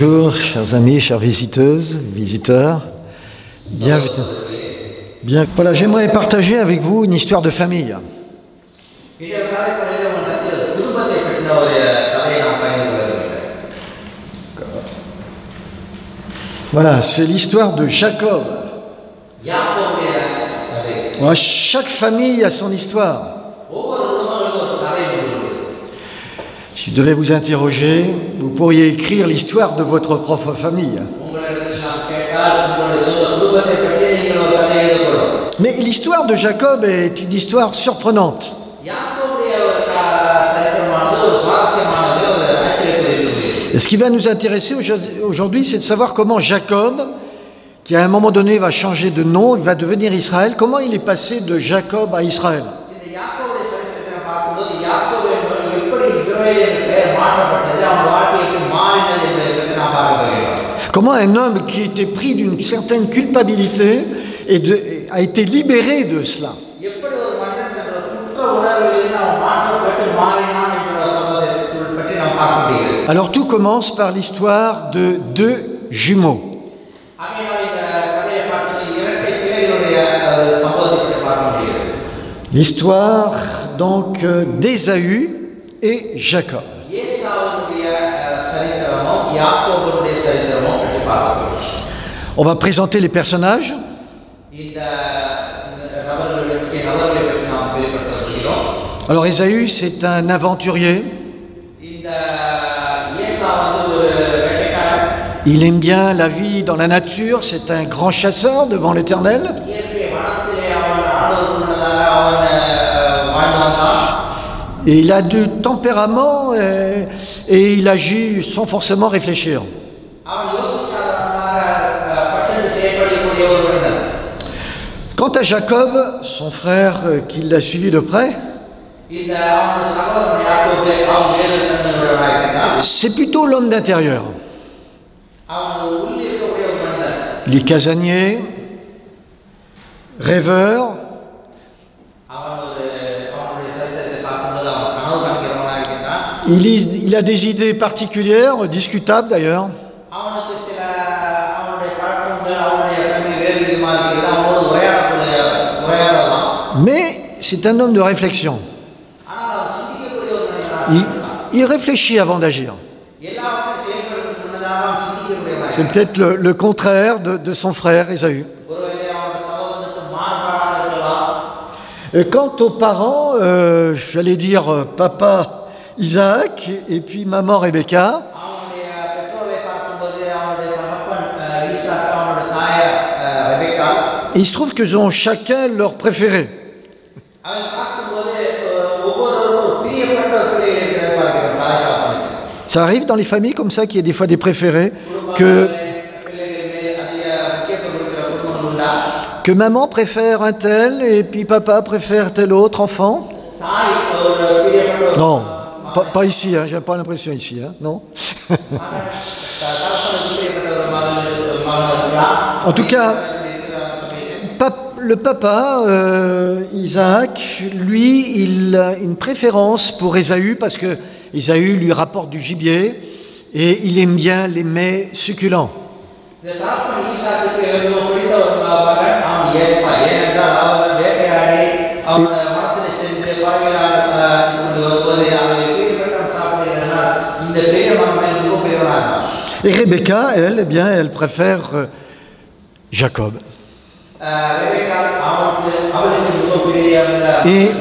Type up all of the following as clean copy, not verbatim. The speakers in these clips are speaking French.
Bonjour, chers amis, chères visiteuses, visiteurs. Bienvenue. Bien, voilà, j'aimerais partager avec vous une histoire de famille. Voilà, c'est l'histoire de Jacob. Voilà, chaque famille a son histoire. Si je devais vous interroger, vous pourriez écrire l'histoire de votre propre famille. Mais l'histoire de Jacob est une histoire surprenante. Et ce qui va nous intéresser aujourd'hui, c'est de savoir comment Jacob, qui à un moment donné va changer de nom, il va devenir Israël, comment il est passé de Jacob à Israël. Comment un homme qui était pris d'une certaine culpabilité a été libéré de cela. Alors tout commence par l'histoire de deux jumeaux. L'histoire donc d'Ésaü et Jacob. On va présenter les personnages. Alors Ésaü, c'est un aventurier. Il aime bien la vie dans la nature, c'est un grand chasseur devant l'Éternel. Et il a du tempérament et il agit sans forcément réfléchir. Quant à Jacob, son frère qui l'a suivi de près, c'est plutôt l'homme d'intérieur. Il est casanier, rêveur. Il a des idées particulières, discutables d'ailleurs. Mais c'est un homme de réflexion. Il réfléchit avant d'agir. C'est peut-être le contraire de son frère Ésaü. Quant aux parents, j'allais dire papa Isaac et puis maman Rebecca, il se trouve qu'ils ont chacun leur préféré. Ça arrive dans les familles comme ça qu'il y ait des fois des préférés, que maman préfère un tel et puis papa préfère tel autre enfant. Non, pas ici, hein, j'ai pas l'impression ici, hein, non. En tout cas, le papa, Isaac, lui, il a une préférence pour Ésaü parce que Ésaü lui rapporte du gibier et il aime bien les mets succulents. Et Rebecca, elle, eh bien, elle préfère Jacob. Et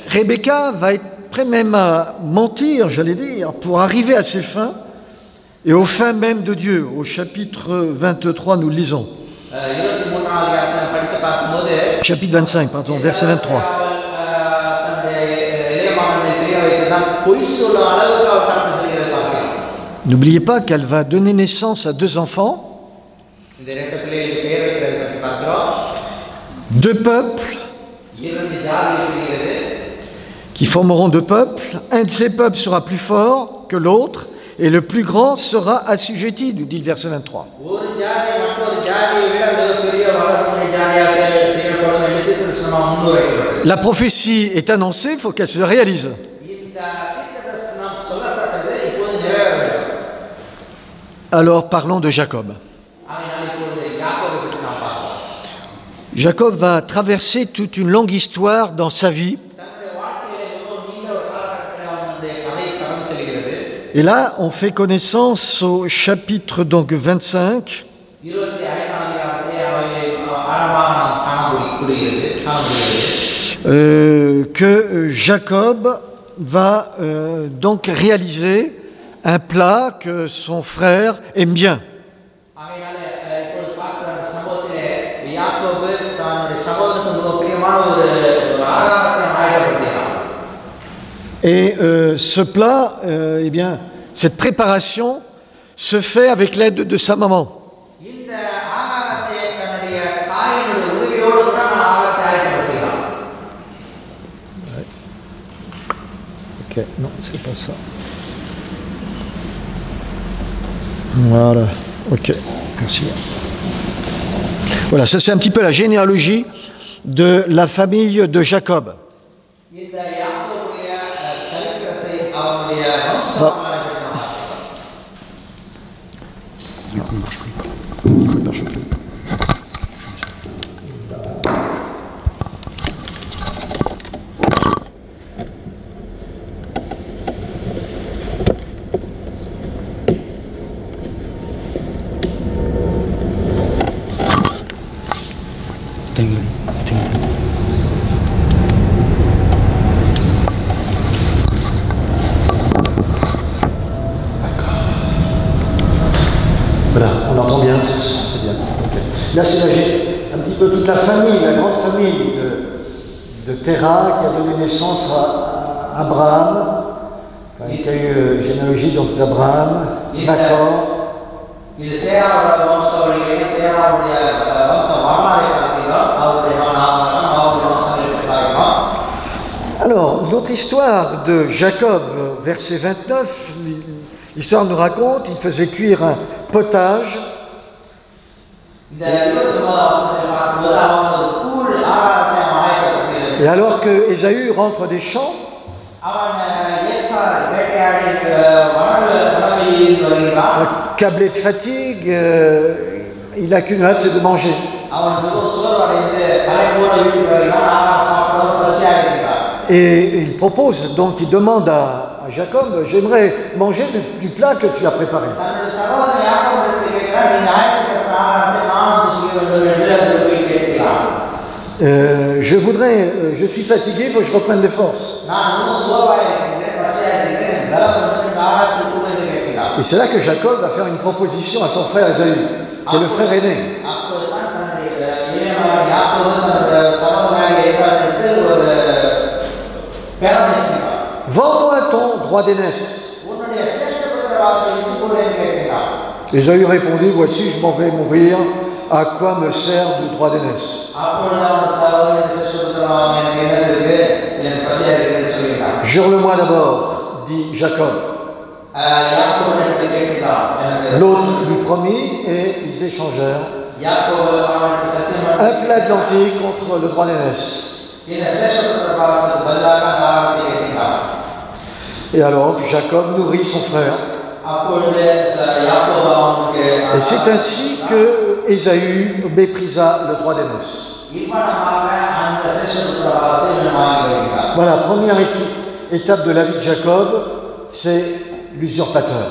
Rebecca va être prêt même à mentir, j'allais dire, pour arriver à ses fins et aux fins même de Dieu. Au chapitre 23, nous le lisons. Chapitre 25, pardon, verset 23. N'oubliez pas qu'elle va donner naissance à deux enfants, deux peuples qui formeront deux peuples. Un de ces peuples sera plus fort que l'autre et le plus grand sera assujetti, nous dit le verset 23. La prophétie est annoncée, il faut qu'elle se réalise. Alors parlons de Jacob. Jacob va traverser toute une longue histoire dans sa vie. Et là, on fait connaissance au chapitre donc 25. Que Jacob va donc réaliser un plat que son frère aime bien. Et ce plat, eh bien, cette préparation se fait avec l'aide de sa maman. Ok, non, c'est pas ça. Voilà, ok, merci. Voilà, ça c'est un petit peu la généalogie de la famille de Jacob. Voilà, on entend bien tous, c'est bien. Okay. Là, c'est un petit peu toute la famille, la grande famille de Terah qui a donné naissance à Abraham, enfin, qui a eu généalogie donc d'Abraham, Nacor. Alors, notre histoire de Jacob, verset 29, l'histoire nous raconte, il faisait cuire un potage. Et alors que Ésaü rentre des champs, accablé de fatigue, il n'a qu'une hâte, c'est de manger. Et il propose, donc il demande à Jacob, j'aimerais manger du plat que tu as préparé. Je suis fatigué, il faut que je reprenne des forces. Et c'est là que Jacob va faire une proposition à son frère Ésaü, qui est le frère aîné. Vends-moi ton droit d'aînesse. Ésaü répondit, voici, je m'en vais mourir, à quoi me sert le droit d'aînesse? Jure-le-moi d'abord, dit Jacob. L'autre lui promit et ils échangèrent un plat de lentilles contre le droit d'aînesse. Et alors Jacob nourrit son frère. Et c'est ainsi que Ésaü méprisa le droit d'aînesse. Voilà, première étape de la vie de Jacob, c'est l'usurpateur.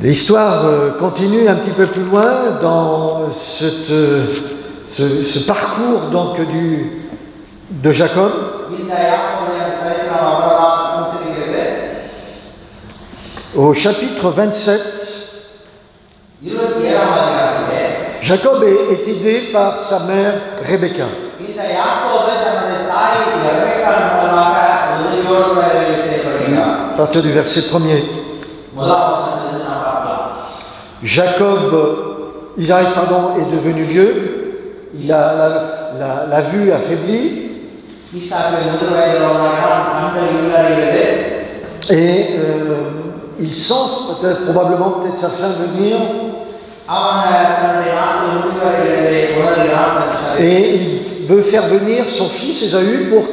L'histoire continue un petit peu plus loin dans ce parcours donc de Jacob. Au chapitre 27, Jacob est aidé par sa mère Rebecca. À partir du verset 1er. Isaac est devenu vieux, il a la vue affaiblie, et il sent probablement sa fin venir, et il veut faire venir son fils Ésaü pour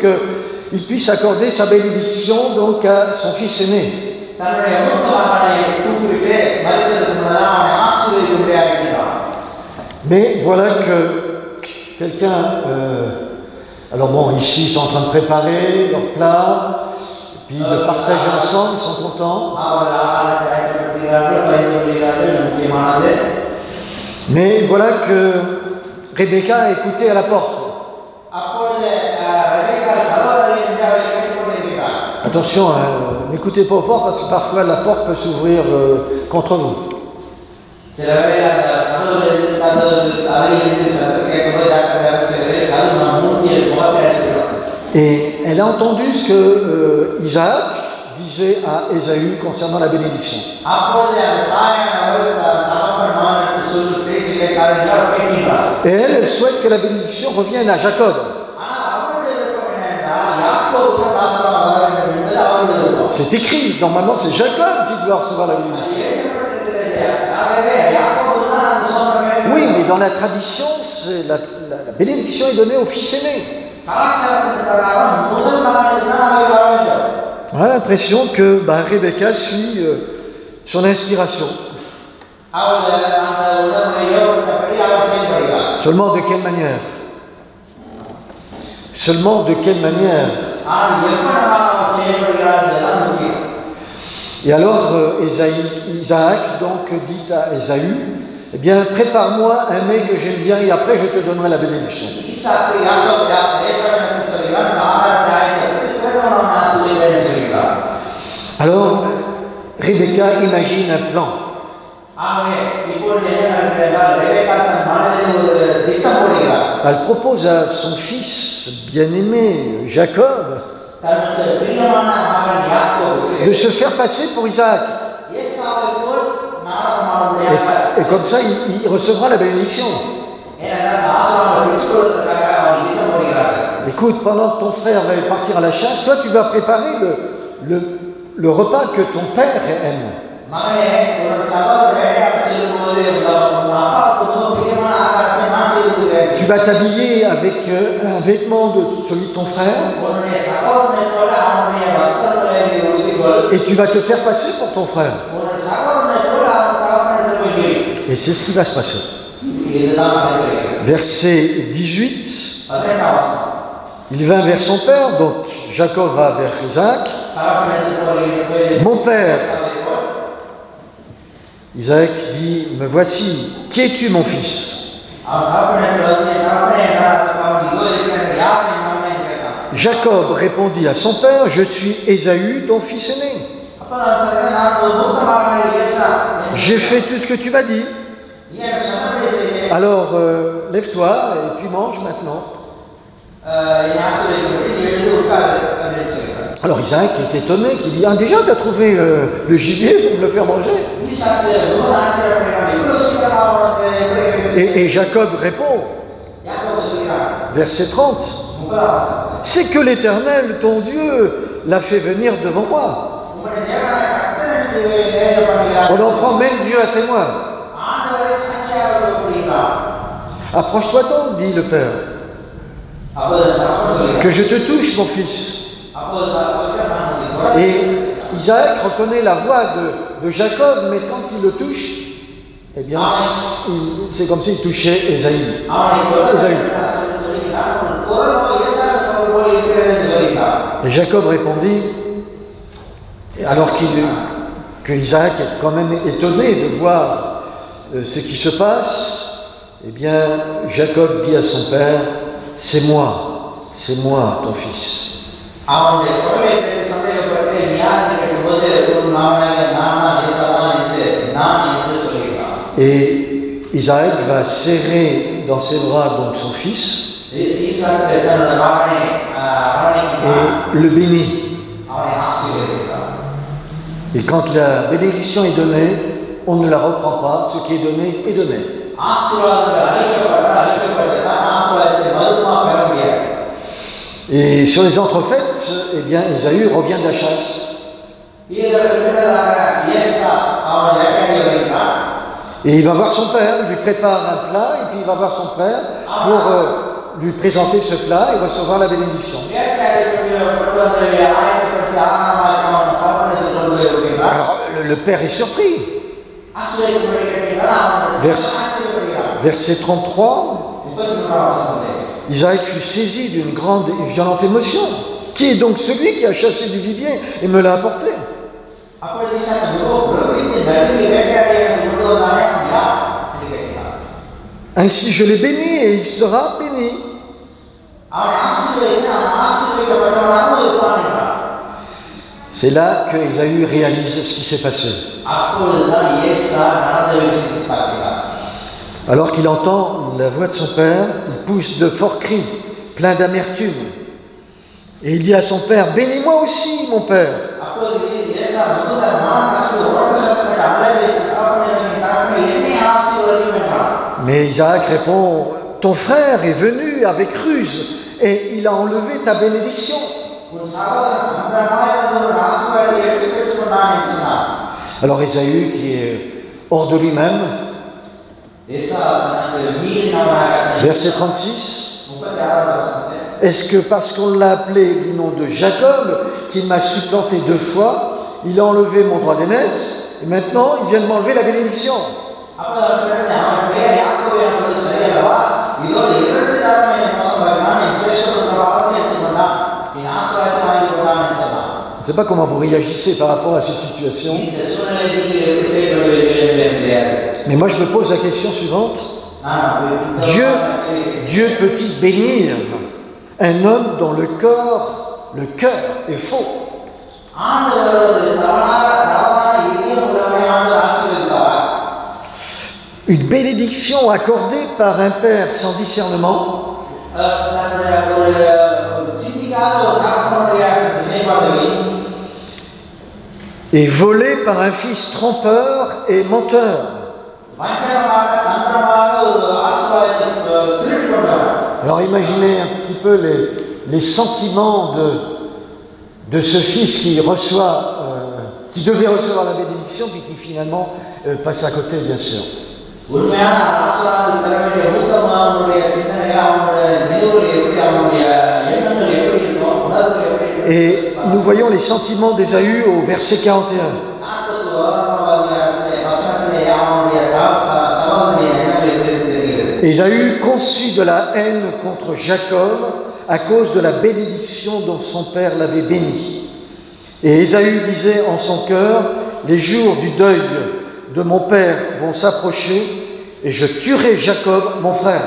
qu'il puisse accorder sa bénédiction donc à son fils aîné. Mais voilà que quelqu'un, alors bon, ici ils sont en train de préparer leur plat, puis de partager ensemble, ils sont contents. Mais voilà que Rebecca a écouté à la porte. Attention, n'écoutez pas aux portes parce que parfois la porte peut s'ouvrir contre vous. Et elle a entendu ce que Isaac disait à Ésaü concernant la bénédiction. Et elle souhaite que la bénédiction revienne à Jacob. C'est écrit, normalement c'est Jacob qui doit recevoir la bénédiction. Oui, mais dans la tradition, la bénédiction est donnée au fils aîné. On a l'impression que Rebecca suit son inspiration. Seulement de quelle manière? Seulement de quelle manière? Et alors Isaac donc dit à Ésaü, eh bien prépare-moi un mets que j'aime bien et après je te donnerai la bénédiction. Alors Rebecca imagine un plan. Elle propose à son fils bien-aimé Jacob de se faire passer pour Isaac. Et comme ça, il recevra la bénédiction. Écoute, pendant que ton frère va partir à la chasse, toi tu vas préparer le repas que ton père aime. Tu vas t'habiller avec un vêtement de celui de ton frère et tu vas te faire passer pour ton frère. Et c'est ce qui va se passer. Verset 18. Il vint vers son père, donc Jacob va vers Isaac. Mon père. Isaac dit, me voici, qui es-tu mon fils? Jacob répondit à son père, je suis Ésaü, ton fils aîné. J'ai fait tout ce que tu m'as dit. Alors, lève-toi et puis mange maintenant. Alors Isaac est étonné, qu'il dit, déjà tu as trouvé le gibier pour me le faire manger? Et Jacob répond, verset 30, c'est que l'Éternel, ton Dieu, l'a fait venir devant moi. On en prend même Dieu à témoin. Approche-toi donc, dit le père, que je te touche, mon fils. Et Isaac reconnaît la voix de Jacob, mais quand il le touche, eh bien, c'est comme s'il touchait Ésaü. Et Jacob répondit, alors que Isaac est quand même étonné de voir ce qui se passe, eh bien, Jacob dit à son père, c'est moi, ton fils. Et Isaac va serrer dans ses bras donc son fils et le bénit. Et quand la bénédiction est donnée, on ne la reprend pas, ce qui est donné est donné. Et sur les entrefaites, eh bien, Ésaü revient de la chasse. Et il va voir son père, il lui prépare un plat, et puis il va voir son père pour lui présenter ce plat et recevoir la bénédiction. Alors, le père est surpris. Verset 33, Isaac fut saisi d'une grande et violente émotion. Qui est donc celui qui a chassé du gibier et me l'a apporté? Ainsi je l'ai béni et il sera béni. C'est là que Ésaü réalise ce qui s'est passé. Alors qu'il entend la voix de son père, il pousse de forts cris, pleins d'amertume. Et il dit à son père, bénis-moi aussi, mon père. Mais Isaac répond, ton frère est venu avec ruse et il a enlevé ta bénédiction. Alors Ésaü, qui est hors de lui-même, verset 36, est-ce que parce qu'on l'a appelé du nom de Jacob, qu'il m'a supplanté 2 fois, il a enlevé mon droit d'aînesse, et maintenant il vient de m'enlever la bénédiction? Je ne sais pas comment vous réagissez par rapport à cette situation. Mais moi je me pose la question suivante. Dieu peut-il bénir un homme dont le cœur est faux? Une bénédiction accordée par un père sans discernement et volée par un fils trompeur et menteur. Alors imaginez un petit peu les sentiments de ce fils qui reçoit, qui devait recevoir la bénédiction, puis qui finalement passe à côté, bien sûr. Et nous voyons les sentiments d'Ésaü au verset 41. Ésaü conçut de la haine contre Jacob à cause de la bénédiction dont son père l'avait béni. Et Ésaü disait en son cœur, les jours du deuil de mon père vont s'approcher et je tuerai Jacob, mon frère.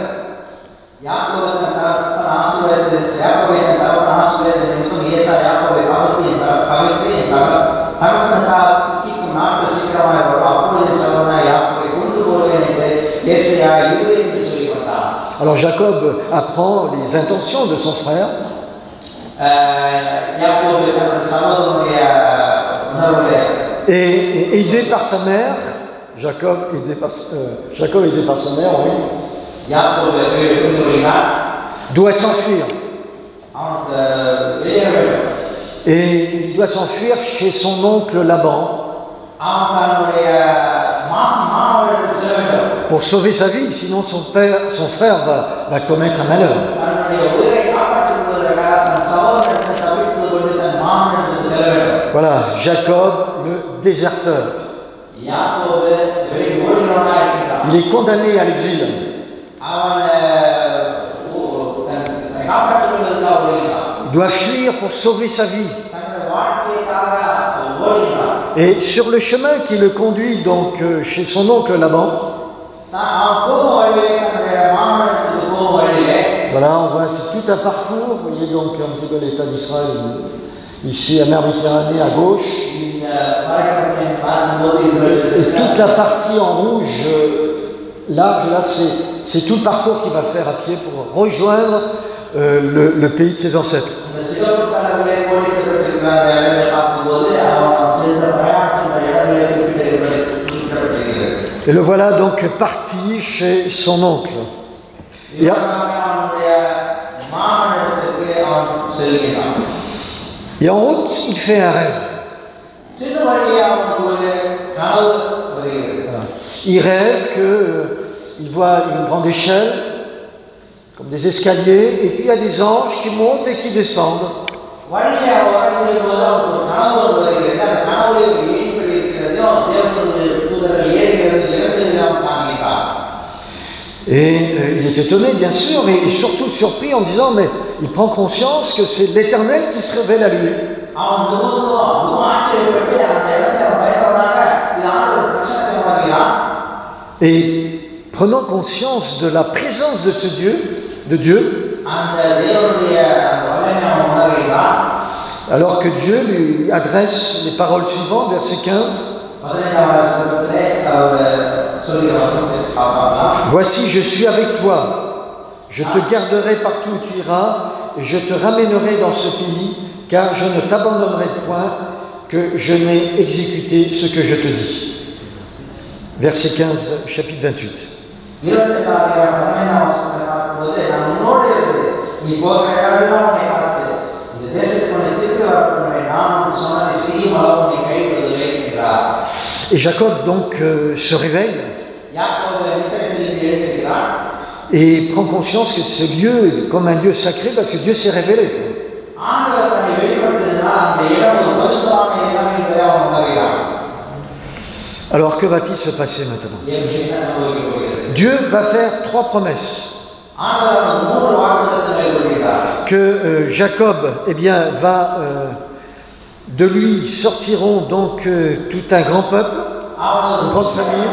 Alors Jacob apprend les intentions de son frère. Et aidé par sa mère, Jacob aidé par sa mère, oui, doit s'enfuir. Et il doit s'enfuir chez son oncle Laban pour sauver sa vie, sinon son frère va commettre un malheur. Voilà, Jacob le déserteur. Il est condamné à l'exil. Il doit fuir pour sauver sa vie. Et sur le chemin qui le conduit donc chez son oncle Laban, voilà, on voit c'est tout un parcours. Vous voyez donc un petit peu l'état d'Israël ici à mer Méditerranée à gauche. Et toute la partie en rouge large là, c'est tout le parcours qu'il va faire à pied pour rejoindre le pays de ses ancêtres. Et le voilà donc parti chez son oncle. Et en route, il fait un rêve. Il rêve qu'il voit une grande échelle, comme des escaliers, et puis il y a des anges qui montent et qui descendent. Et il est étonné, bien sûr, et surtout surpris en disant, mais il prend conscience que c'est l'Éternel qui se révèle à lui. Et prenant conscience de la présence de ce Dieu, alors que Dieu lui adresse les paroles suivantes, verset 15. Voici, je suis avec toi, je te garderai partout où tu iras, et je te ramènerai dans ce pays, car je ne t'abandonnerai point, que je n'ai exécuté ce que je te dis. Verset 15, chapitre 28. Et Jacob donc se réveille et prend conscience que ce lieu est comme un lieu sacré parce que Dieu s'est révélé. Alors que va-t-il se passer maintenant? Dieu va faire 3 promesses. Que Jacob, eh bien, de lui sortiront donc tout un grand peuple, une grande famille,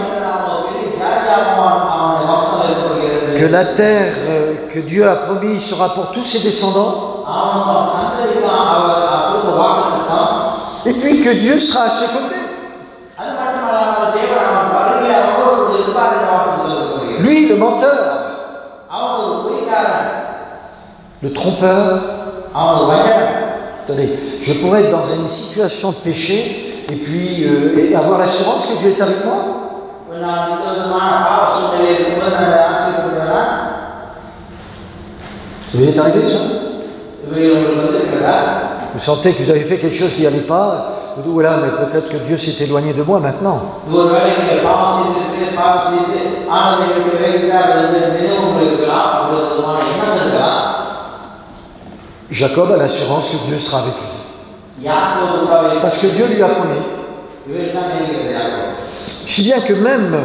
que la terre que Dieu a promis sera pour tous ses descendants, et puis que Dieu sera à ses côtés. Lui, le menteur, le trompeur. Attendez, je pourrais être dans une situation de péché et puis avoir l'assurance que Dieu est avec moi. Ça vous est arrivé ça? Vous sentez que vous avez fait quelque chose qui n'allait pas, vous dites voilà, mais peut-être que Dieu s'est éloigné de moi maintenant. Jacob a l'assurance que Dieu sera avec lui. Parce que Dieu lui a promis. Si bien que même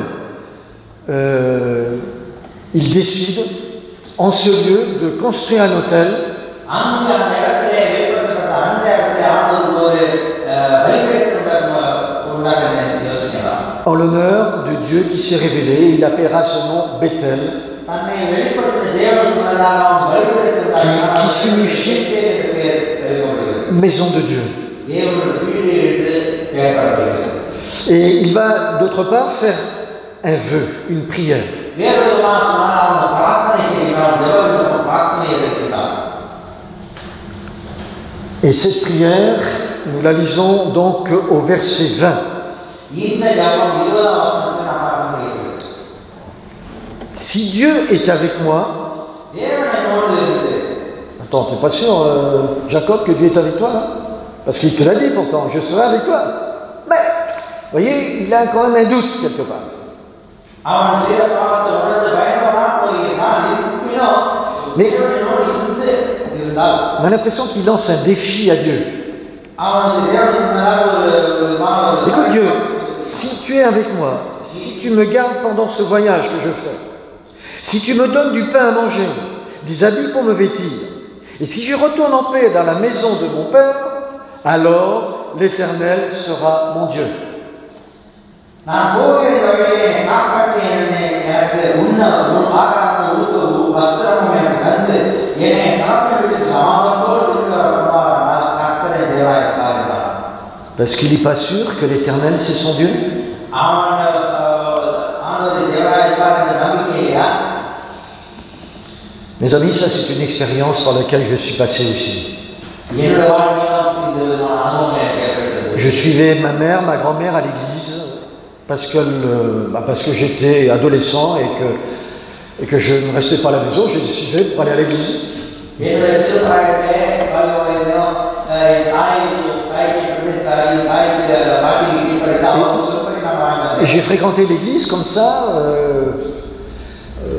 il décide en ce lieu de construire un autel en l'honneur de Dieu qui s'est révélé. Il appellera ce nom Bethel, qui signifie maison de Dieu. Et il va d'autre part faire un vœu, une prière. Et cette prière, nous la lisons donc au verset 20. Si Dieu est avec moi, attends, t'es pas sûr, Jacob, que Dieu est avec toi là? Parce qu'il te l'a dit pourtant, je serai avec toi. Mais, vous voyez, il a quand même un doute quelque part. Mais on a l'impression qu'il lance un défi à Dieu. Écoute Dieu, si tu es avec moi, si tu me gardes pendant ce voyage que je fais, si tu me donnes du pain à manger, des habits pour me vêtir, et si je retourne en paix dans la maison de mon Père, alors l'Éternel sera mon Dieu. Parce qu'il n'est pas sûr que l'Éternel c'est son Dieu. Mes amis, ça c'est une expérience par laquelle je suis passé aussi. Je suivais ma mère, ma grand-mère à l'église parce que j'étais adolescent et que je ne restais pas à la maison, je les suivais pour aller à l'église. Et j'ai fréquenté l'église comme ça,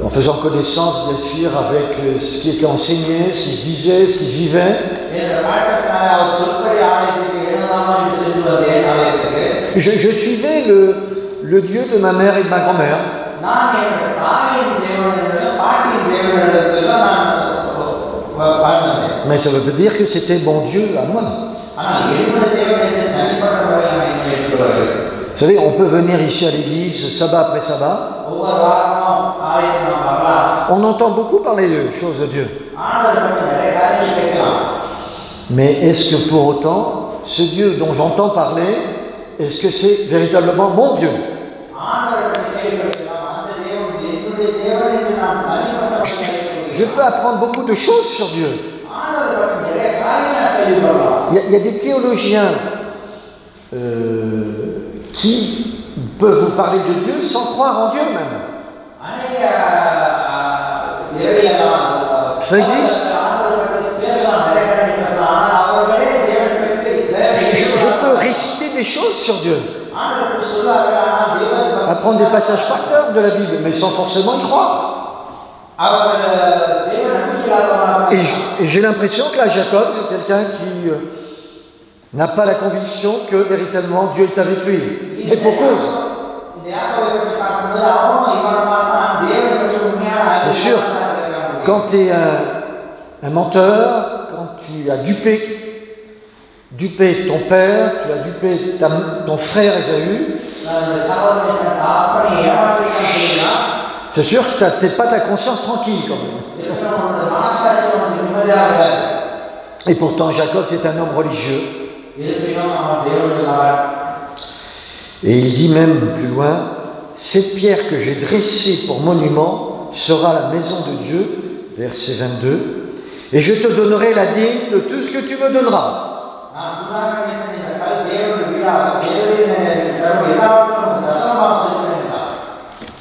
en faisant connaissance bien sûr avec ce qui était enseigné, ce qui se disait, ce qui se vivait. Je suivais le Dieu de ma mère et de ma grand-mère. Mais ça ne veut pas dire que c'était mon Dieu à moi. Vous savez, on peut venir ici à l'église, sabbat après sabbat. On entend beaucoup parler de choses de Dieu. Mais est-ce que pour autant, ce Dieu dont j'entends parler, est-ce que c'est véritablement mon Dieu? Je peux apprendre beaucoup de choses sur Dieu. Il y a des théologiens qui peuvent vous parler de Dieu sans croire en Dieu même. Ça existe. Je peux réciter des choses sur Dieu. Apprendre des passages par cœur de la Bible, mais sans forcément y croire. Et j'ai l'impression que là, Jacob, c'est quelqu'un qui n'a pas la conviction que véritablement Dieu est avec lui. Et pour cause. C'est sûr, quand tu es un menteur, quand tu as dupé ton père, tu as dupé ton frère Ésaü, c'est sûr que tu n'as pas ta conscience tranquille quand même. Et pourtant Jacob c'est un homme religieux. Et il dit même plus loin, cette pierre que j'ai dressée pour monument sera la maison de Dieu, verset 22, et je te donnerai la dîme de tout ce que tu me donneras.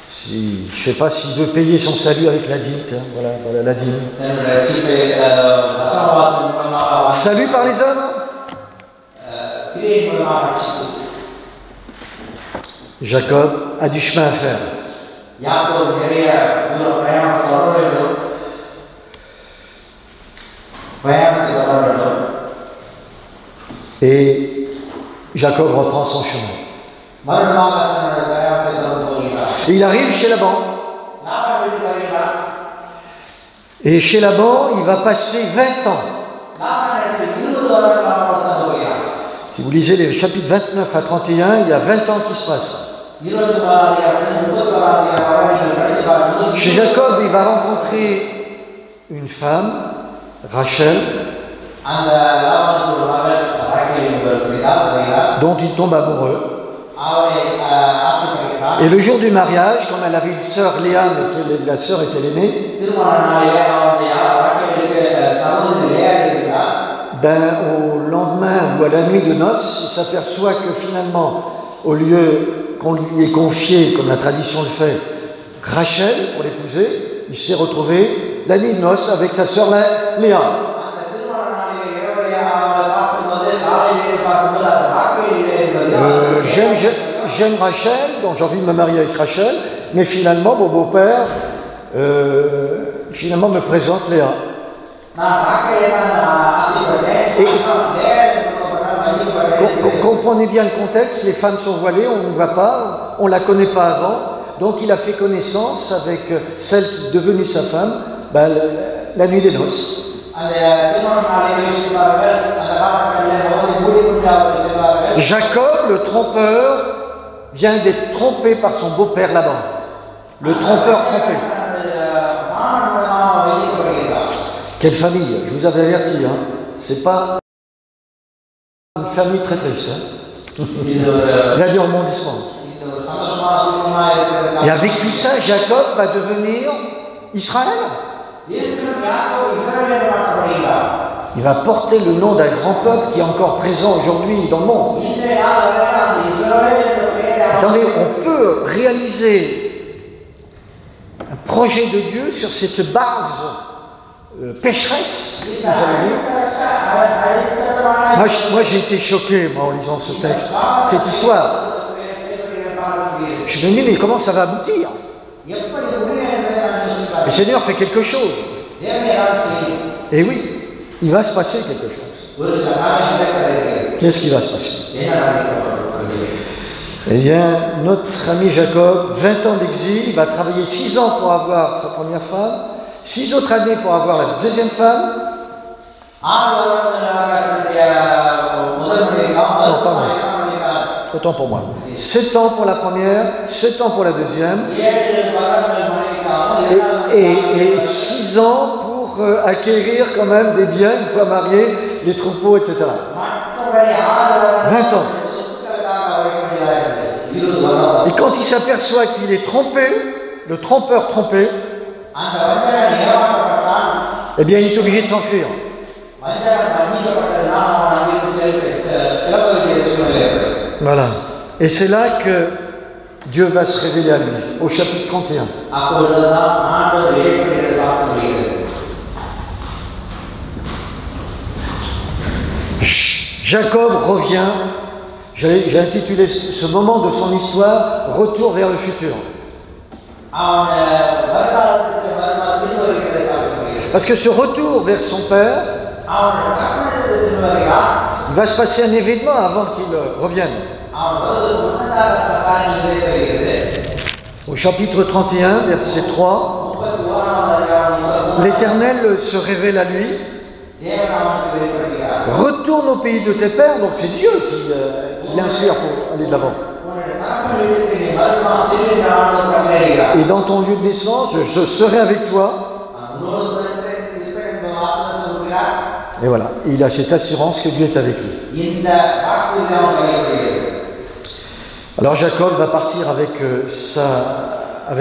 Si, je ne sais pas s'il veut payer son salut avec la dîme, voilà la dîme. Salut par les hommes. Jacob a du chemin à faire. Et Jacob reprend son chemin. Et il arrive chez Laban. Et chez Laban, il va passer 20 ans. Si vous lisez les chapitres 29 à 31, il y a 20 ans qui se passent. Chez Jacob, il va rencontrer une femme, Rachel, dont il tombe amoureux. Et le jour du mariage, comme elle avait une sœur, Léa, mais la sœur était l'aînée, au lendemain ou à la nuit de noces, il s'aperçoit que finalement, au lieu qu'on lui ait confié, comme la tradition le fait, Rachel pour l'épouser, il s'est retrouvé la nuit de noces avec sa sœur Léa. J'aime Rachel, donc j'ai envie de me marier avec Rachel, mais finalement mon beau-père finalement me présente Léa. Et comprenez bien le contexte, les femmes sont voilées, on ne voit pas, on ne la connaît pas avant, donc il a fait connaissance avec celle qui est devenue sa femme la nuit des noces. Jacob, le trompeur, vient d'être trompé par son beau-père Laban. Le trompeur trompé. Quelle famille, je vous avais averti, hein. C'est pas une famille très triste. Hein. Il y a du rebondissement. Et avec tout ça, Jacob va devenir Israël. Il va porter le nom d'un grand peuple qui est encore présent aujourd'hui dans le monde. Attendez, on peut réaliser un projet de Dieu sur cette base pécheresse, vous allez dire. Moi j'ai été choqué en lisant ce texte, cette histoire. Je me dis, mais comment ça va aboutir? Le Seigneur fait quelque chose. Et oui, il va se passer quelque chose. Qu'est-ce qui va se passer? Eh bien, notre ami Jacob, 20 ans d'exil, il va travailler 6 ans pour avoir sa première femme, 6 autres années pour avoir la deuxième femme. Non, pardon. Autant pour moi. 7 ans pour la première, 7 ans pour la deuxième, et 6 ans pour acquérir quand même des biens une fois marié, les troupeaux, etc. 20 ans. Et quand il s'aperçoit qu'il est trompé, le trompeur trompé, eh bien il est obligé de s'enfuir. Voilà. Et c'est là que Dieu va se révéler à lui, au chapitre 31. Jacob revient, j'ai intitulé ce moment de son histoire, Retour vers le futur. Parce que ce retour vers son père, il va se passer un événement avant qu'il revienne. Au chapitre 31, verset 3, l'Éternel se révèle à lui. Retourne au pays de tes pères, donc c'est Dieu qui l'inspire pour aller de l'avant. Et dans ton lieu de naissance, je serai avec toi. Et voilà, il a cette assurance que Dieu est avec lui. Alors Jacob va partir avec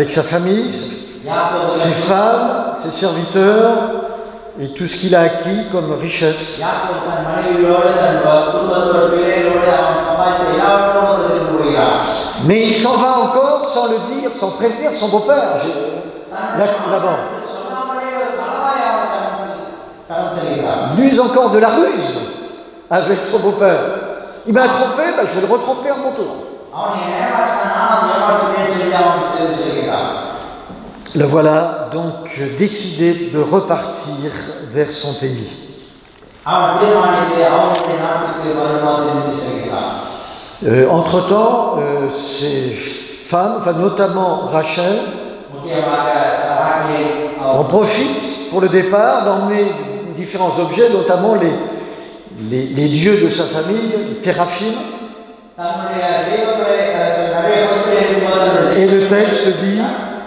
sa famille, ses femmes, ses serviteurs, et tout ce qu'il a acquis comme richesse. Mais il s'en va encore sans le dire, sans prévenir son beau-père, Laban. Il use encore de la ruse avec son beau-père. Il m'a trompé, je vais le retromper à mon tour. Le voilà donc décidé de repartir vers son pays. Entre-temps, ses femmes, notamment Rachel, on profite pour le départ d'emmener différents objets, notamment les dieux de sa famille, les téraphim. Et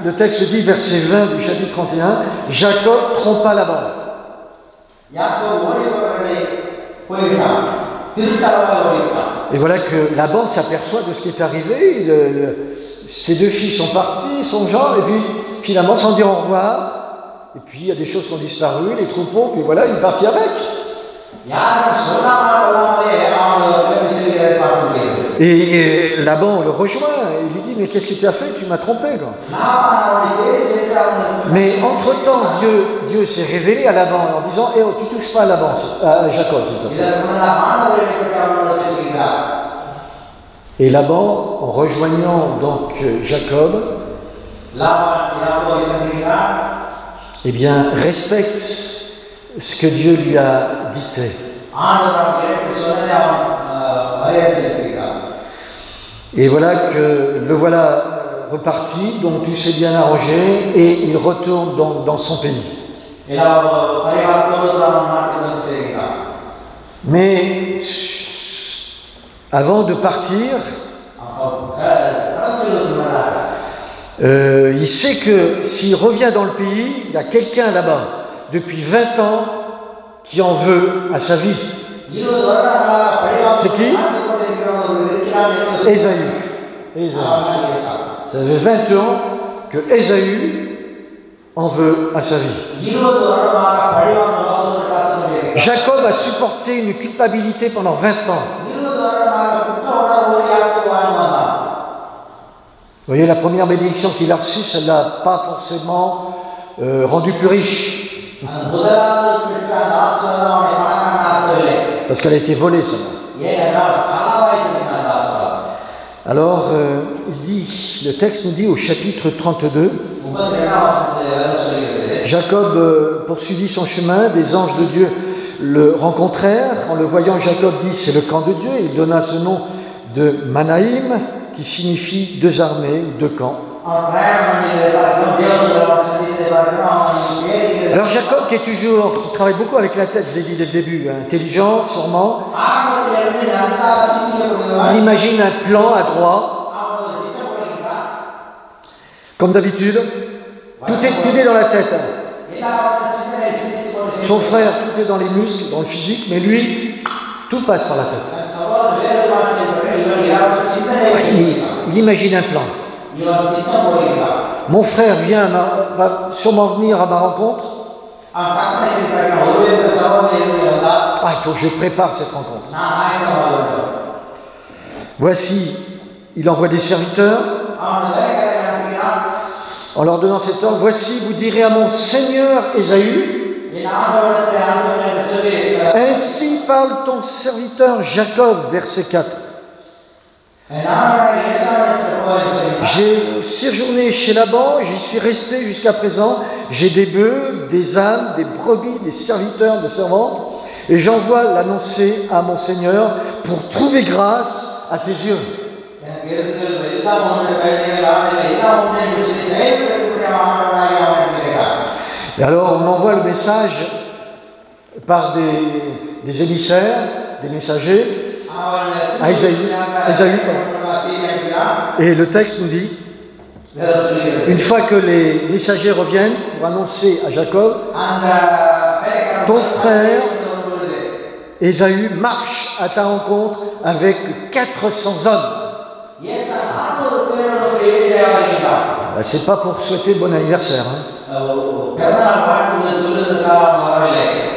le texte dit, verset 20 du chapitre 31, Jacob trompa Laban. Et voilà que Laban s'aperçoit de ce qui est arrivé. Ses deux filles sont parties, son genre, et puis finalement, sans dire au revoir, et puis il y a des choses qui ont disparu, les troupeaux, puis voilà, il est parti avec. Et Laban le rejoint, et il lui dit, mais qu'est-ce que tu as fait? Tu m'as trompé, quoi. Mais entre-temps, Dieu s'est révélé à Laban en disant, oh, tu touches pas à Laban, à Jacob. Et Laban, en rejoignant donc Jacob, eh bien, respecte ce que Dieu lui a dicté. Et voilà que le voilà reparti, donc tout s'est bien arrangé, et il retourne dans son pays. Mais avant de partir, il sait que s'il revient dans le pays, il y a quelqu'un là-bas, depuis 20 ans, qui en veut à sa vie. C'est qui? Ésaü. Ça fait 20 ans que Ésaü en veut à sa vie. Jacob a supporté une culpabilité pendant 20 ans. Vous voyez, la première bénédiction qu'il a reçue, ça ne l'a pas forcément rendu plus riche. Parce qu'elle a été volée, celle-là. Alors, le texte nous dit au chapitre 32, Jacob poursuivit son chemin, des anges de Dieu le rencontrèrent. En le voyant, Jacob dit, c'est le camp de Dieu. Il donna ce nom de Manaïm, qui signifie deux armées, deux camps. Alors Jacob, qui travaille beaucoup avec la tête, je l'ai dit dès le début, intelligent sûrement, il imagine un plan à droit. Comme d'habitude, tout est dans la tête. Son frère, tout est dans les muscles, dans le physique, mais lui, tout passe par la tête. Il imagine un plan. Mon frère va sûrement venir à ma rencontre. Il faut que je prépare cette rencontre. Voici, il envoie des serviteurs. En leur donnant cet ordre, voici, vous direz à mon seigneur Ésaü, ainsi parle ton serviteur Jacob, verset 4. J'ai séjourné chez Laban, j'y suis resté jusqu'à présent, j'ai des bœufs, des ânes, des brebis, des serviteurs, des servantes, et j'envoie l'annoncer à mon Seigneur pour trouver grâce à tes yeux. Et alors on envoie le message par des émissaires, des messagers à Ésaü. Et le texte nous dit, une fois que les messagers reviennent pour annoncer à Jacob, ton frère Ésaü marche à ta rencontre avec 400 hommes. C'est pas pour souhaiter bon anniversaire.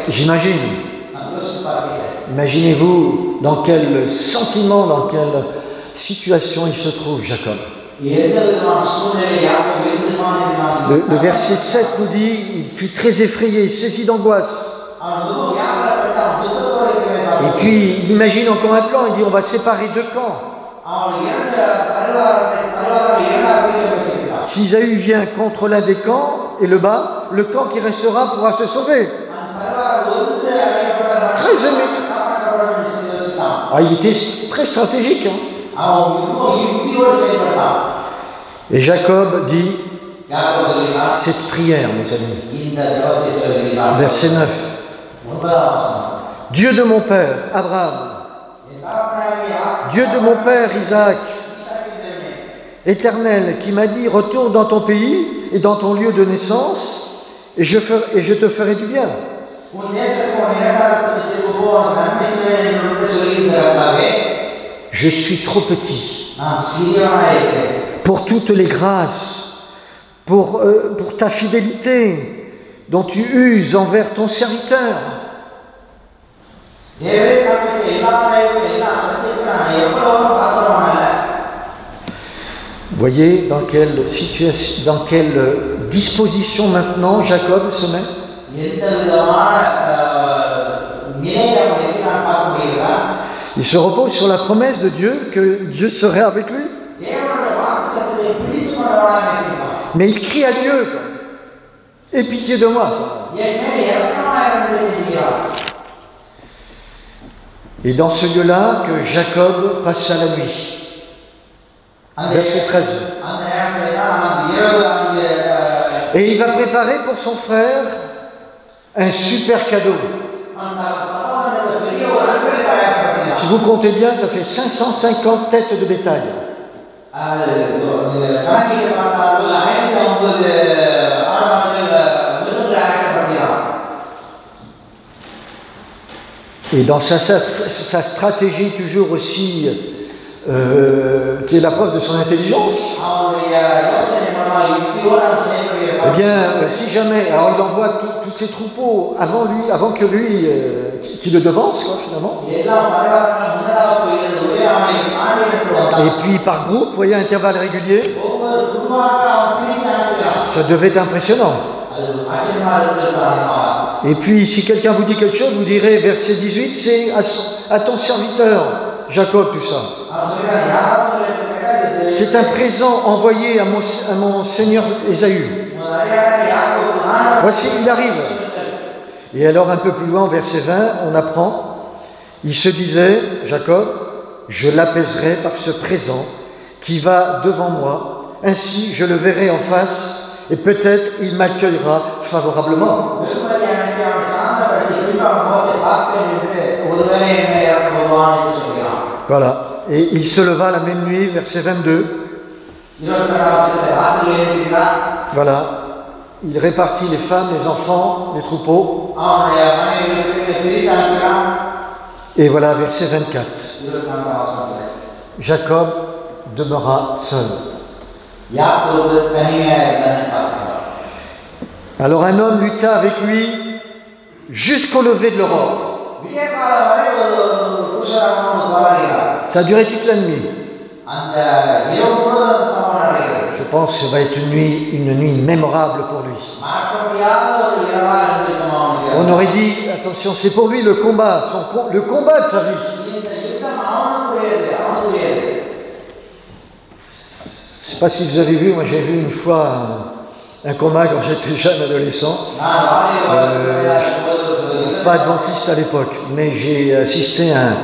J'imagine. Imaginez-vous dans quel sentiment, dans quelle situation il se trouve, Jacob. Le verset 7 nous dit, il fut très effrayé, saisi d'angoisse. Et puis il imagine encore un plan, il dit on va séparer deux camps. Si Ésaü vient contre l'un des camps et le bat, le camp qui restera pourra se sauver. Très aimé. Il était très stratégique. Et Jacob dit cette prière, mes amis. Verset 9. Dieu de mon père, Abraham, Dieu de mon père, Isaac, Éternel, qui m'a dit, retourne dans ton pays et dans ton lieu de naissance, et je te ferai du bien. Je suis trop petit pour toutes les grâces, pour ta fidélité dont tu uses envers ton serviteur. Voyez dans quelle situation, dans quelle disposition maintenant Jacob se met. Il se repose sur la promesse de Dieu que Dieu serait avec lui. Mais il crie à Dieu, aie pitié de moi. Et dans ce lieu-là que Jacob passa la nuit. Verset 13. Et il va préparer pour son frère un super cadeau. Si vous comptez bien, ça fait 550 têtes de bétail. Et dans sa stratégie toujours aussi, qui est la preuve de son intelligence, eh bien, si jamais, alors il envoie tous ses troupeaux avant que lui, qui le devance, quoi, finalement. Et puis par groupe, vous voyez, à intervalles réguliers, ça devait être impressionnant. Et puis, si quelqu'un vous dit quelque chose, vous direz, verset 18, c'est à ton serviteur, Jacob, tout ça. C'est un présent envoyé à mon seigneur Ésaü. Voici, il arrive. Et alors un peu plus loin, au verset 20, on apprend, il se disait, Jacob, je l'apaiserai par ce présent qui va devant moi, ainsi je le verrai en face et peut-être il m'accueillera favorablement. Voilà, et il se leva la même nuit, verset 22. Voilà, il répartit les femmes, les enfants, les troupeaux. Et voilà, verset 24. Jacob demeura seul. Alors un homme lutta avec lui jusqu'au lever de l'aurore. Ça a duré toute la nuit. Je pense que ça va être une nuit mémorable pour lui. On aurait dit, attention, c'est pour lui le combat, le combat de sa vie. Je ne sais pas si vous avez vu, moi j'ai vu une fois un combat quand j'étais jeune adolescent. Je ne suis pas adventiste à l'époque, mais j'ai assisté à un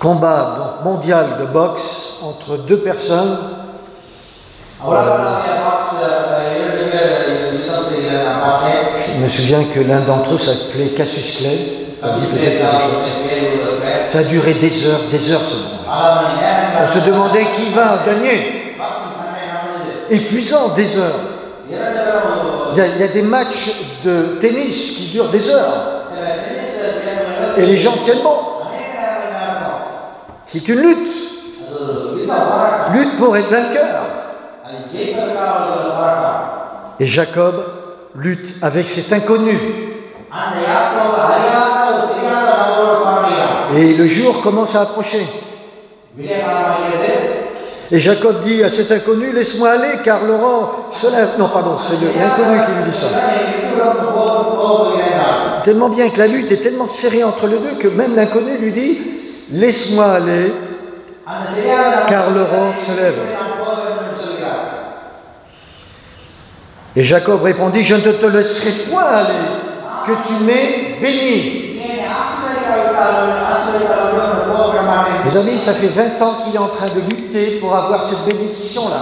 combat donc, mondial de boxe entre deux personnes. Je me souviens que l'un d'entre eux s'appelait Cassius Clay. Ça dit peut-être quelque chose. Ça a duré des heures seulement. On se demandait qui va gagner. Épuisant, des heures. Il y a des matchs de tennis qui durent des heures. Et les gens tiennent bon. C'est une lutte. Lutte pour être vainqueur. Et Jacob lutte avec cet inconnu. Et le jour commence à approcher. Et Jacob dit à cet inconnu, laisse-moi aller car l'aurore se lève. Non, pardon, c'est l'inconnu qui lui dit ça. Tellement bien que la lutte est tellement serrée entre les deux que même l'inconnu lui dit, laisse-moi aller car l'aurore se lève. Et Jacob répondit, je ne te laisserai point aller, que tu m'aies béni. Mes amis, ça fait 20 ans qu'il est en train de lutter pour avoir cette bénédiction-là.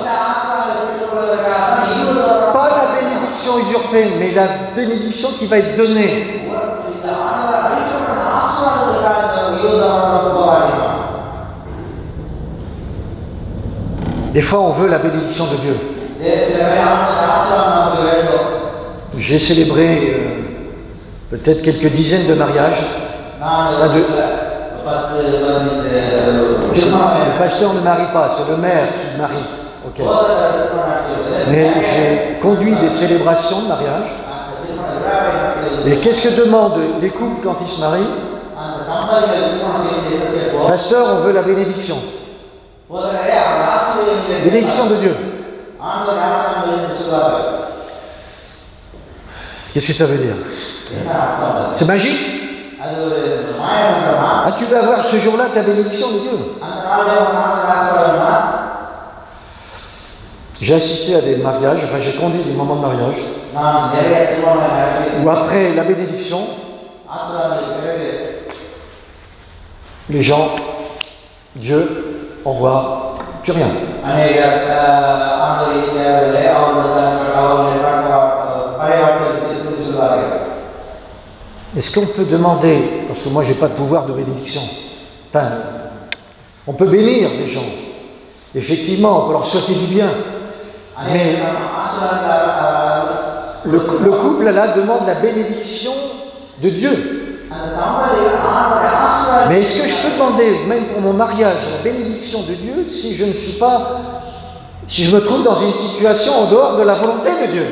Pas la bénédiction usurpée, mais la bénédiction qui va être donnée. Des fois, on veut la bénédiction de Dieu. J'ai célébré peut-être quelques dizaines de mariages. Le pasteur ne marie pas, c'est le maire qui marie. Okay. Mais j'ai conduit des célébrations de mariage. Et qu'est-ce que demandent les couples quand ils se marient? Pasteur, on veut la bénédiction. Bénédiction de Dieu. Qu'est-ce que ça veut dire? C'est magique? Ah, tu vas avoir ce jour-là ta bénédiction de Dieu. J'ai assisté à des mariages, enfin j'ai conduit des moments de mariage, où après la bénédiction, les gens, Dieu, au revoir, plus rien. Est-ce qu'on peut demander, parce que moi j'ai pas de pouvoir de bénédiction, enfin, on peut bénir les gens, effectivement, on peut leur souhaiter du bien, mais le couple là demande la bénédiction de Dieu. Mais est-ce que je peux demander, même pour mon mariage, la bénédiction de Dieu si je ne suis pas, si je me trouve dans une situation en dehors de la volonté de Dieu?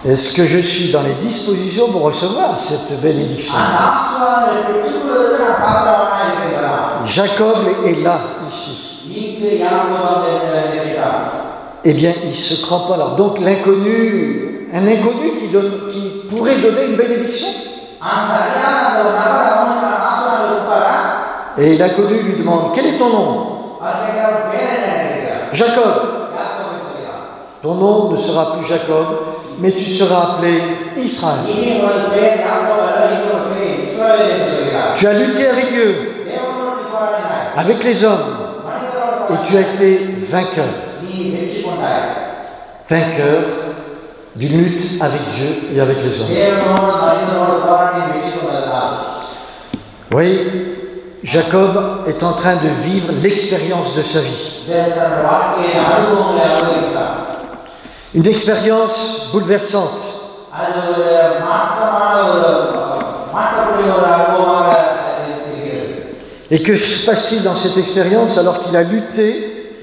Est-ce que je suis dans les dispositions pour recevoir cette bénédiction? Jacob est là, ici. Eh bien, il se crampe alors. Donc l'inconnu, un inconnu qui pourrait donner une bénédiction. Et l'inconnu lui demande, quel est ton nom? Jacob. ton nom ne sera plus Jacob, mais tu seras appelé Israël. Tu as lutté avec Dieu, avec les hommes, et tu as été vainqueur. Vainqueur d'une lutte avec Dieu et avec les hommes. Oui, Jacob est en train de vivre l'expérience de sa vie. Une expérience bouleversante. Et que se passe-t-il dans cette expérience alors qu'il a lutté?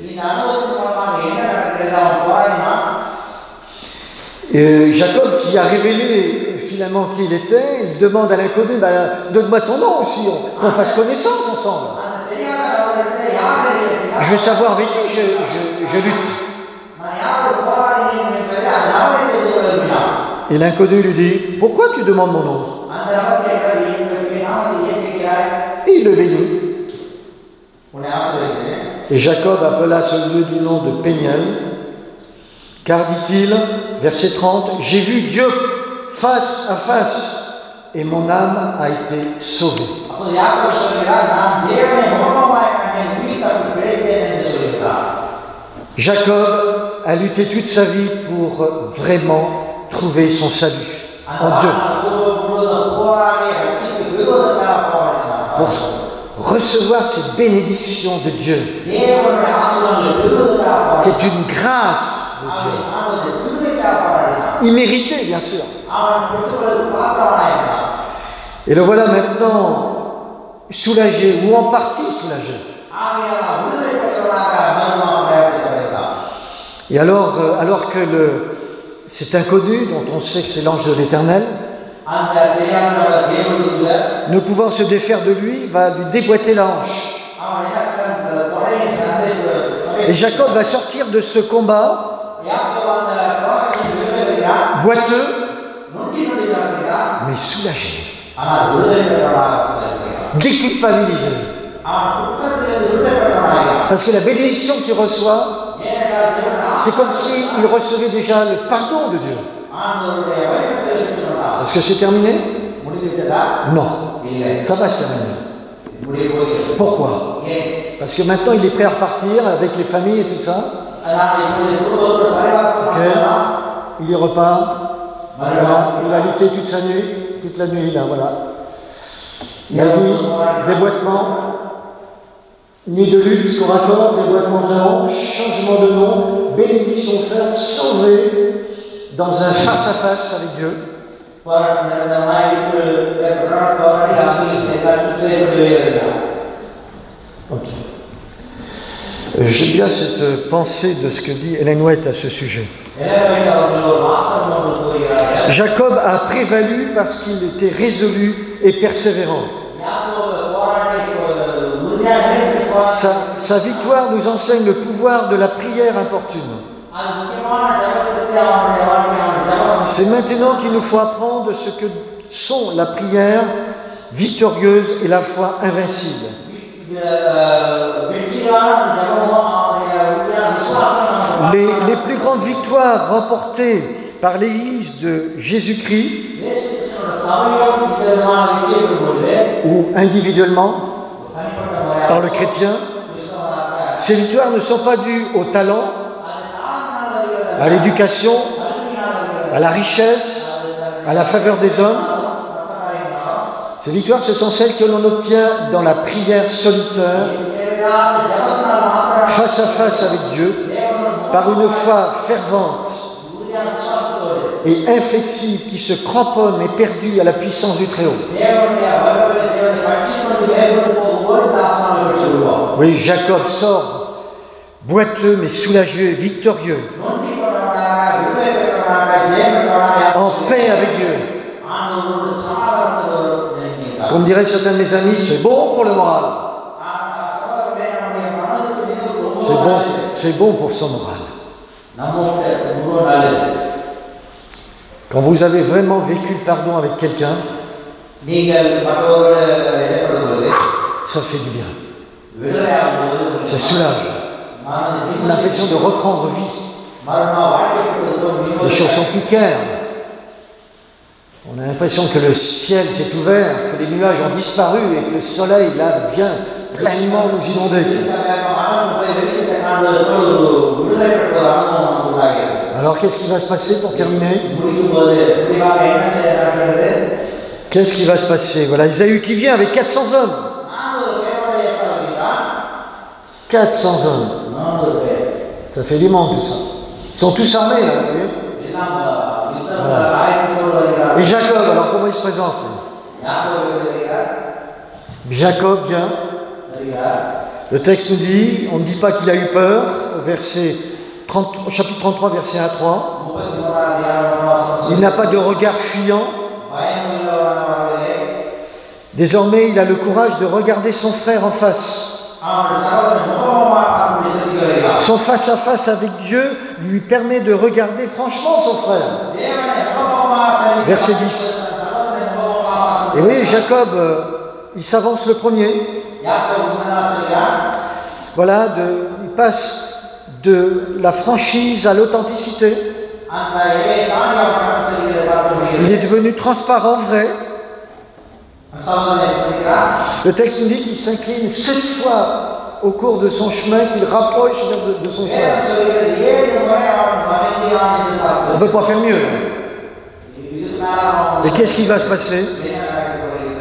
Jacob, qui a révélé finalement qui il était, il demande à l'inconnu, donne-moi ton nom aussi, qu'on fasse connaissance ensemble. Je veux savoir avec qui je lutte. Et l'inconnu lui dit, pourquoi tu demandes mon nom? Et il le bénit. Et Jacob appela ce lieu du nom de Péniel, car, dit-il, verset 30, j'ai vu Dieu face à face, et mon âme a été sauvée. Jacob a lutté toute sa vie pour vraiment trouver son salut en Dieu. Pour recevoir cette bénédiction de Dieu, qui est une grâce de Dieu, imméritée bien sûr. Et le voilà maintenant soulagé, ou en partie soulagé. Et alors que cet inconnu, dont on sait que c'est l'ange de l'Éternel, ne pouvant se défaire de lui, va lui déboîter la hanche. Et Jacob va sortir de ce combat boiteux, mais soulagé, déculpabilisé. Parce que la bénédiction qu'il reçoit, c'est comme s'il recevait déjà le pardon de Dieu. Est-ce que c'est terminé? Non, ça va se terminer. Pourquoi? Parce que maintenant il est prêt à repartir avec les familles et tout ça. Okay. Il y repart. Voilà. Il a lutté toute la nuit là, voilà. La nuit, déboîtement, nuit de lutte corps à corps, déboîtement de hanche, changement de nom, bénédiction ferme, sauvé dans un face-à-face avec Dieu. Okay. J'aime bien cette pensée de ce que dit Ellen White à ce sujet. Jacob a prévalu parce qu'il était résolu et persévérant. Sa victoire nous enseigne le pouvoir de la prière importune. C'est maintenant qu'il nous faut apprendre ce que sont la prière victorieuse et la foi invincible. Les plus grandes victoires remportées par l'Église de Jésus-Christ, ou individuellement, par le chrétien, ces victoires ne sont pas dues au talent, à l'éducation, à la richesse, à la faveur des hommes. Ces victoires, ce sont celles que l'on obtient dans la prière solitaire, face à face avec Dieu, par une foi fervente et inflexible qui se cramponne éperdue à la puissance du Très-Haut. Oui, Jacob sort boiteux mais soulagé, victorieux, en paix avec Dieu. Comme diraient certains de mes amis, c'est bon pour le moral. C'est bon pour son moral. Quand vous avez vraiment vécu le pardon avec quelqu'un, ça fait du bien. Ça soulage. On a l'impression de reprendre vie. Les choses sont plus calmes. On a l'impression que le ciel s'est ouvert, que les nuages ont disparu et que le soleil, là, vient pleinement nous inonder. Alors, qu'est-ce qui va se passer pour terminer? Qu'est-ce qui va se passer? Voilà, Ésaü qui vient avec 400 hommes. 400 hommes. Ça fait du monde, tout ça. Ils sont tous armés, là, vous voyez? Voilà. Et Jacob, alors comment il se présente? Jacob vient. Le texte nous dit, on ne dit pas qu'il a eu peur, chapitre 33, verset 1 à 3. Il n'a pas de regard fuyant. Désormais, il a le courage de regarder son frère en face. Son face-à-face avec Dieu lui permet de regarder franchement son frère. Verset 10. Et oui, Jacob, il s'avance le premier. Voilà, il passe de la franchise à l'authenticité. Il est devenu transparent, vrai. Le texte nous dit qu'il s'incline 7 fois au cours de son chemin, qu'il rapproche de son frère. On ne peut pas faire mieux. Et qu'est-ce qui va se passer?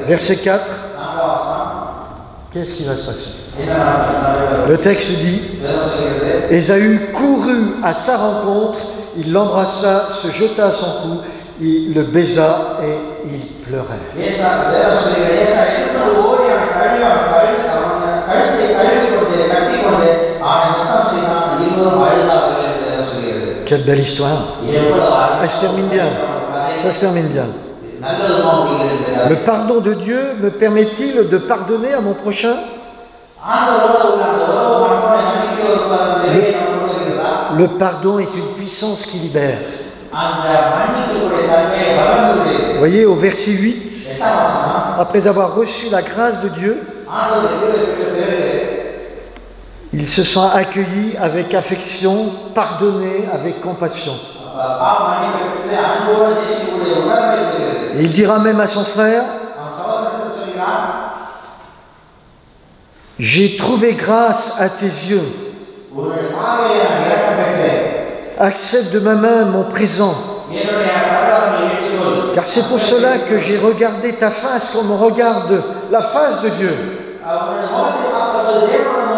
Verset 4. Qu'est-ce qui va se passer? Le texte dit, Ésaü courut à sa rencontre, il l'embrassa, se jeta à son cou, il le baisa et il pleurait. Quelle belle histoire. Elle se termine bien. Ça se termine bien. Le pardon de Dieu me permet-il de pardonner à mon prochain? Le pardon est une puissance qui libère. Vous voyez, au verset 8, après avoir reçu la grâce de Dieu, il se sent accueilli avec affection, pardonné avec compassion. Et il dira même à son frère, « J'ai trouvé grâce à tes yeux. Accepte de ma main mon présent. Car c'est pour cela que j'ai regardé ta face comme on regarde la face de Dieu.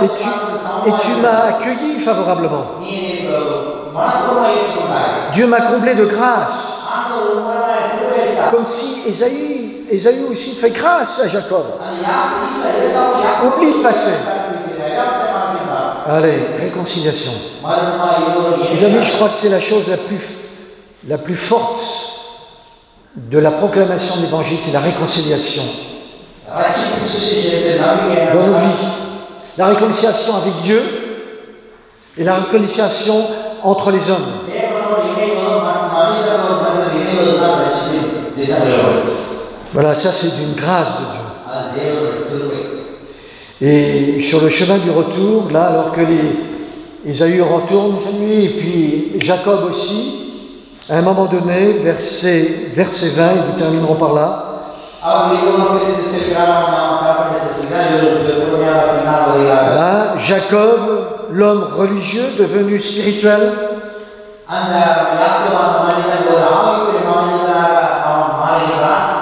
Et tu m'as accueilli favorablement. Dieu m'a comblé de grâce. Comme si Ésaü aussi fait grâce à Jacob. Oublie le passé. Allez, réconciliation. Les amis, je crois que c'est la chose la plus forte de la proclamation de l'Évangile, c'est la réconciliation dans nos vies. La réconciliation avec Dieu et la réconciliation entre les hommes. Voilà, ça c'est d'une grâce de Dieu. Et sur le chemin du retour, là, alors que Ésaü retourne chez lui, et puis Jacob aussi, à un moment donné, verset 20, et nous terminerons par là. Là, Jacob, l'homme religieux devenu spirituel,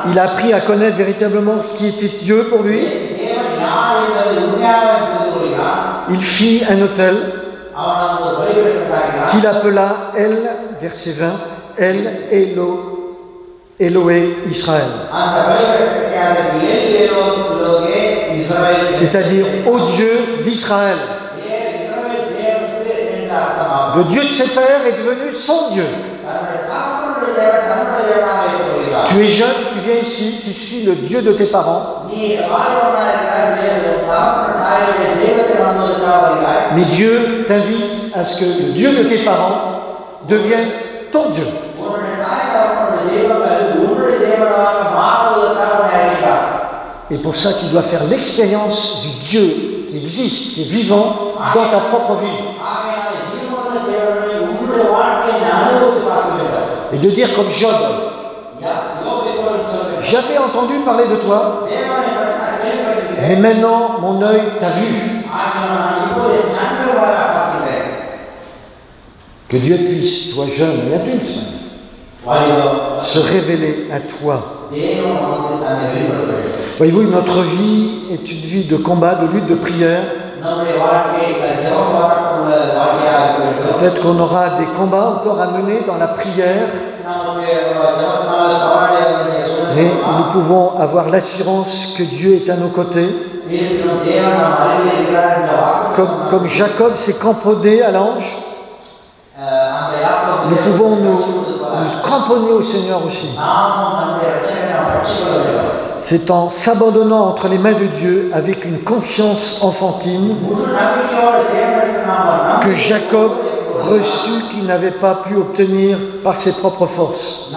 il a appris à connaître véritablement qui était Dieu pour lui. Il fit un autel qu'il appela El, verset 20, El Eloé Israël. C'est-à-dire au Dieu d'Israël. Le Dieu de ses pères est devenu son Dieu. Tu es jeune, tu viens ici, tu suis le Dieu de tes parents. Mais Dieu t'invite à ce que le Dieu de tes parents devienne ton Dieu. Et pour ça, tu dois faire l'expérience du Dieu qui existe, qui est vivant dans ta propre vie. Et de dire comme Job, j'avais entendu parler de toi, mais maintenant mon œil t'a vu. Que Dieu puisse, toi jeune et adulte, se révéler à toi. Voyez-vous, notre vie est une vie de combat, de lutte, de prière. Peut-être qu'on aura des combats encore à mener dans la prière, mais nous pouvons avoir l'assurance que Dieu est à nos côtés. Comme Jacob s'est cramponné à l'ange, nous pouvons nous cramponner au Seigneur aussi. C'est en s'abandonnant entre les mains de Dieu avec une confiance enfantine que Jacob reçut qu'il n'avait pas pu obtenir par ses propres forces.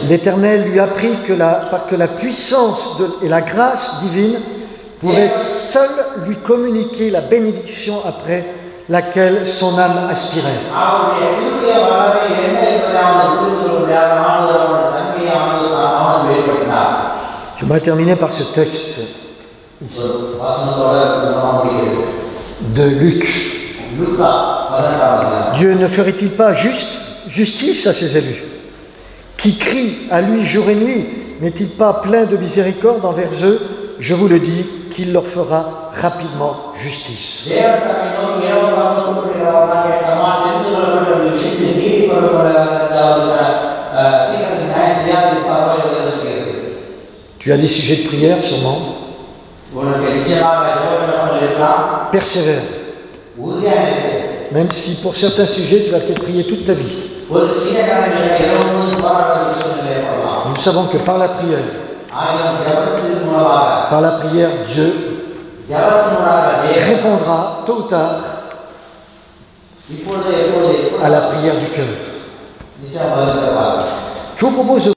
L'Éternel lui apprit que la puissance et la grâce divine pouvaient seule lui communiquer la bénédiction après laquelle son âme aspirait. Je vais terminer par ce texte ici, de Luc. Dieu ne ferait-il pas justice à ses élus, qui crient à lui jour et nuit? N'est-il pas plein de miséricorde envers eux? Je vous le dis, qu'il leur fera rapidement justice. Tu as des sujets de prière sûrement. Persévère. Même si pour certains sujets, tu vas peut-être prier toute ta vie. Nous savons que par la prière, Dieu répondra tôt ou tard à la prière du cœur. Je vous propose de